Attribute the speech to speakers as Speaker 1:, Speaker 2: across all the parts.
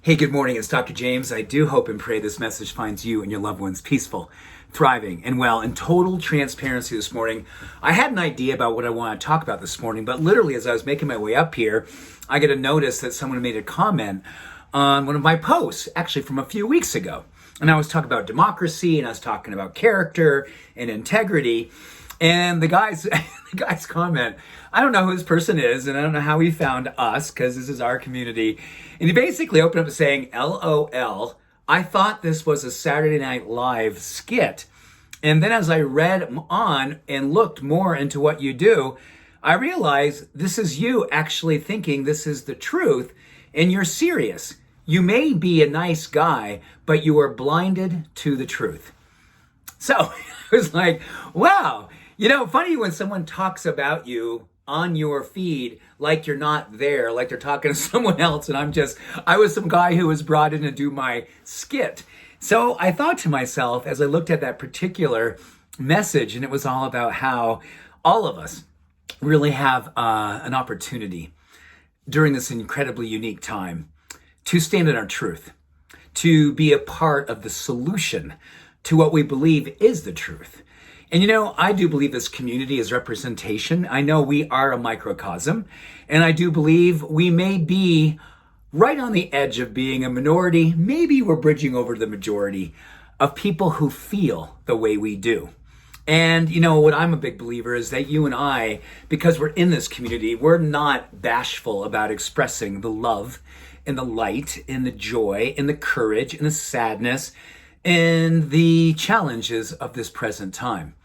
Speaker 1: Hey, good morning. It's Dr. James. I do hope and pray this message finds you and your loved ones peaceful, thriving, and well. In total transparency this morning, I had an idea about what I want to talk about this morning, but literally as I was making my way up here, I get a notice that someone made a comment on one of my posts, actually from a few weeks ago. And I was talking about democracy, and I was talking about character and integrity. And the guy's comment, I don't know who this person is, and I don't know how he found us, because this is our community. And he basically opened up saying, LOL, I thought this was a Saturday Night Live skit. And then as I read on and looked more into what you do, I realized this is you actually thinking this is the truth, and you're serious. You may be a nice guy, but you are blinded to the truth. So it was like, wow. You know, funny when someone talks about you on your feed like you're not there, like they're talking to someone else, and I was some guy who was brought in to do my skit. So I thought to myself, as I looked at that particular message, and it was all about how all of us really have an opportunity during this incredibly unique time to stand in our truth, to be a part of the solution to what we believe is the truth. And you know, I do believe this community is representation. I know we are a microcosm, and I do believe we may be right on the edge of being a minority. Maybe we're bridging over to the majority of people who feel the way we do. And you know, what I'm a big believer is that you and I, because we're in this community, we're not bashful about expressing the love and the light and the joy and the courage and the sadness and the challenges of this present time.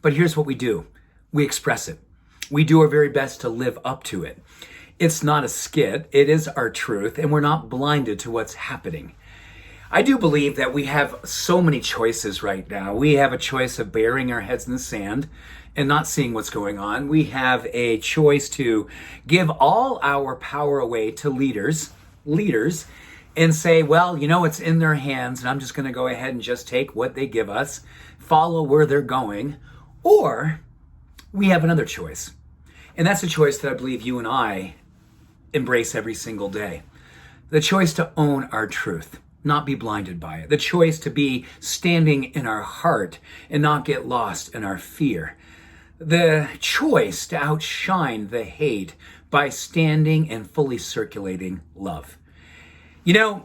Speaker 1: But here's what we do. We express it. We do our very best to live up to it. It's not a skit. It is our truth, and we're not blinded to what's happening. I do believe that we have so many choices right now. We have a choice of burying our heads in the sand and not seeing what's going on. We have a choice to give all our power away to leaders, and say, well, you know, it's in their hands, and I'm just going to go ahead and just take what they give us, follow where they're going. Or we have another choice. And that's a choice that I believe you and I embrace every single day. The choice to own our truth, not be blinded by it. The choice to be standing in our heart and not get lost in our fear. The choice to outshine the hate by standing and fully circulating love. You know,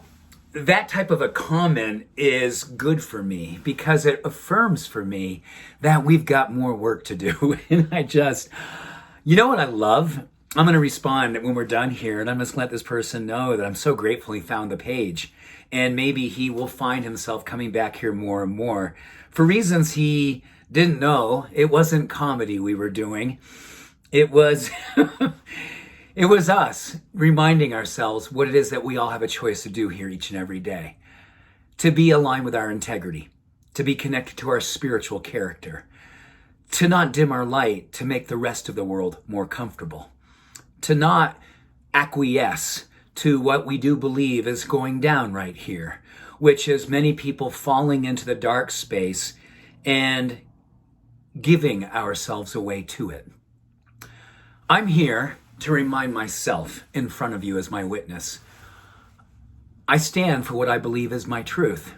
Speaker 1: that type of a comment is good for me because it affirms for me that we've got more work to do. And you know what I love? I'm going to respond when we're done here, and I'm just going to let this person know that I'm so grateful he found the page. And maybe he will find himself coming back here more and more for reasons he didn't know. It wasn't comedy we were doing. It was... It was us reminding ourselves what it is that we all have a choice to do here each and every day. To be aligned with our integrity, to be connected to our spiritual character, to not dim our light to make the rest of the world more comfortable, to not acquiesce to what we do believe is going down right here, which is many people falling into the dark space and giving ourselves away to it. I'm here to remind myself in front of you as my witness. I stand for what I believe is my truth,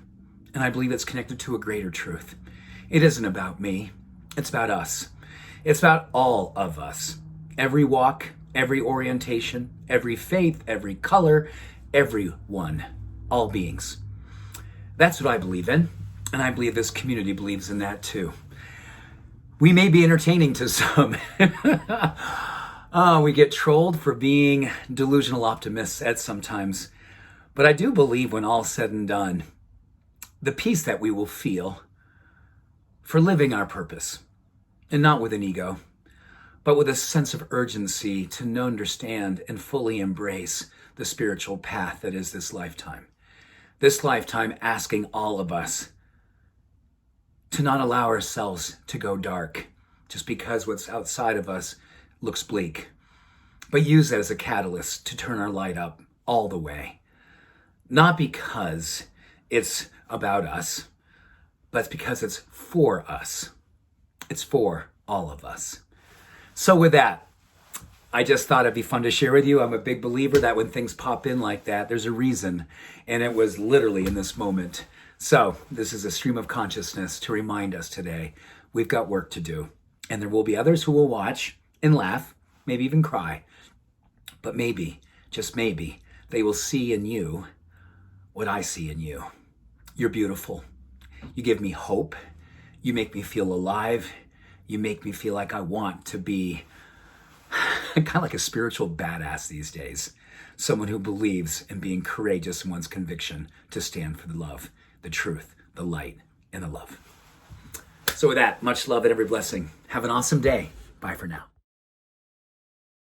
Speaker 1: and I believe it's connected to a greater truth. It isn't about me, it's about us. It's about all of us. Every walk, every orientation, every faith, every color, everyone, all beings. That's what I believe in, and I believe this community believes in that too. We may be entertaining to some. We get trolled for being delusional optimists at sometimes. But I do believe when all's said and done, the peace that we will feel for living our purpose, and not with an ego, but with a sense of urgency to know, understand, and fully embrace the spiritual path that is this lifetime. This lifetime asking all of us to not allow ourselves to go dark just because what's outside of us looks bleak, but use that as a catalyst to turn our light up all the way. Not because it's about us, but it's because it's for us. It's for all of us. So with that, I just thought it'd be fun to share with you. I'm a big believer that when things pop in like that, there's a reason. And it was literally in this moment. So this is a stream of consciousness to remind us today, we've got work to do. And there will be others who will watch and laugh, maybe even cry. But maybe, just maybe, they will see in you what I see in you. You're beautiful. You give me hope. You make me feel alive. You make me feel like I want to be kind of like a spiritual badass these days. Someone who believes in being courageous in one's conviction to stand for the love, the truth, the light, and the love. So with that, much love and every blessing. Have an awesome day. Bye for now.